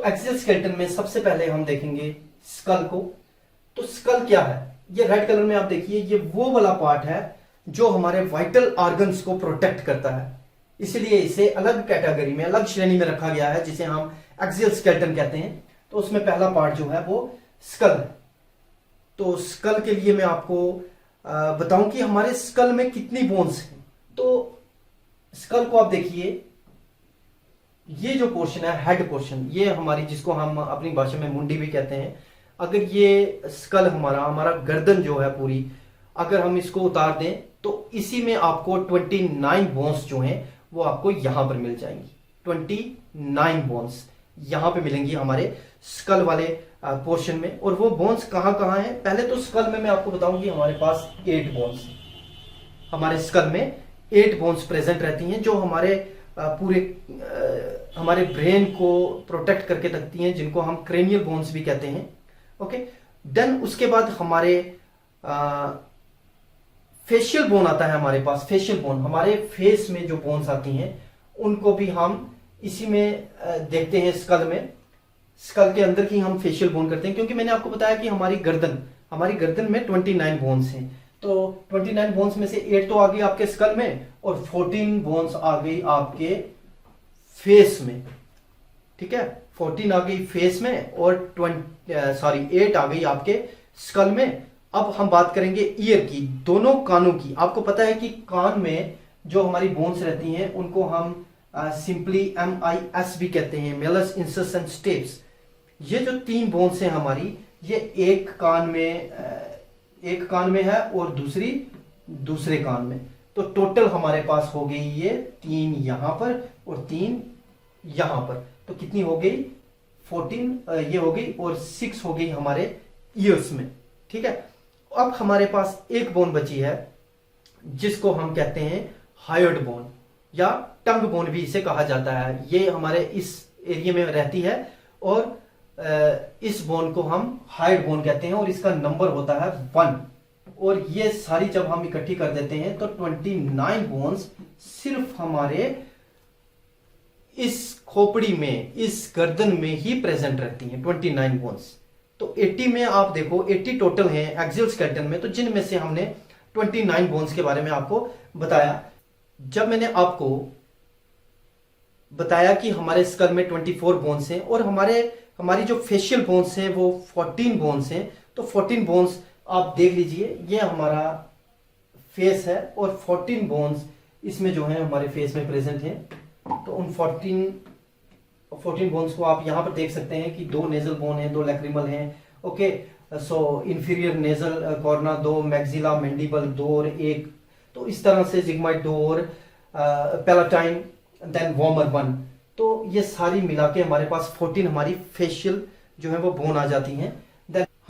तो axial skeleton में सबसे पहले हम देखेंगे स्कल को। तो स्कल क्या है? ये रेड कलर में आप देखिए, ये वो वाला पार्ट है जो हमारे वाइटल ऑर्गन्स को प्रोटेक्ट करता है, इसलिए इसे अलग कैटेगरी में, अलग श्रेणी में रखा गया है, जिसे हम एक्सियल स्केलेटन कहते हैं। तो उसमें पहला पार्ट जो है वो स्कल है। तो स्कल के लिए मैं आपको बताऊं कि हमारे स्कल में कितनी बोन्स हैं। तो स्कल को आप देखिए, ये जो पोर्शन है हेड पोर्शन, ये हमारी, जिसको हम अपनी भाषा में मुंडी भी कहते हैं, अगर ये स्कल हमारा गर्दन जो है पूरी, अगर हम इसको उतार दें तो इसी में आपको 29 बोन्स जो हैं वो आपको यहां पर मिल जाएंगी। 29 बोन्स यहां पे मिलेंगी हमारे स्कल वाले पोर्शन में। और वो बोन्स कहां कहां हैं? पहले तो स्कल में मैं आपको बताऊंगी हमारे पास 8 बोन्स, हमारे स्कल में 8 बोन्स प्रेजेंट रहती हैं, जो हमारे पूरे हमारे ब्रेन को प्रोटेक्ट करके रखती हैं, जिनको हम क्रेनियल बोन्स भी कहते हैं। ओके, देन उसके बाद हमारे फेशियल बोन आता है हमारे पास। फेशियल बोन, हमारे फेस में जो बोन्स आती हैं उनको भी हम इसी में देखते हैं स्कल में। स्कल के अंदर की हम फेशियल बोन करते हैं, क्योंकि मैंने आपको बताया कि हमारी गर्दन में 29 बोन्स हैं। तो 29 बोन्स में से 8 तो आ गई आपके स्कल में, और 14 बोन्स आ गई आपके फेस में। ठीक है, 14 आ गई फेस में और 8 आ गई आपके स्कल में। अब हम बात करेंगे ईयर की, दोनों कानों की। आपको पता है कि कान में जो हमारी बोन्स रहती हैं उनको हम सिंपली MIS भी कहते हैं, मेलस, इंसस एंड स्टेप्स। ये जो 3 बोन्स हैं हमारी, ये एक कान में है और दूसरे कान में। तो टोटल हमारे पास हो गई ये 3 यहां पर और 3 यहां पर। तो कितनी हो गई? 14 ये हो गई, और 6 हो गई हमारे ईयर्स में। ठीक है, अब हमारे पास एक बोन बची है जिसको हम कहते हैं हायर्ड बोन, या टंग बोन भी इसे कहा जाता है। ये हमारे इस एरिया में रहती है, और इस बोन को हम हायर्ड बोन कहते हैं, और इसका नंबर होता है 1। और ये सारी जब हम इकट्ठी कर देते हैं तो 29 बोन्स सिर्फ हमारे इस खोपड़ी में, इस गर्दन में ही प्रेजेंट रहती हैं, 29 बोन्स। तो 80 में आप देखो, 80 टोटल हैं एक्सियल स्केलेटन में, तो जिनमें से हमने 29 बोन्स के बारे में आपको बताया। जब मैंने आपको बताया कि हमारे स्कल में 24 बोन्स हैं और हमारी जो फेशियल बोन्स हैं वो 14 बोन्स हैं, तो 14 बोन्स आप देख लीजिए, ये हमारा फेस है और 14 बोन्स इसमें जो है हमारे फेस में प्रेजेंट हैं। तो उन 14 बोन्स को आप यहां पर देख सकते हैं कि 2 नेजल बोन है, 2 लैक्रिमल हैं। ओके, सो इंफीरियर नेजल कॉर्ना 2, मैक्सिला मैंडिबल 2 और 1। तो इस तरह से जिग्माइड 2 और पैलाटाइन, देन वॉर्मर 1। तो ये सारी मिला के हमारे पास 14 हमारी फेशियल जो है वो बोन आ जाती हैं।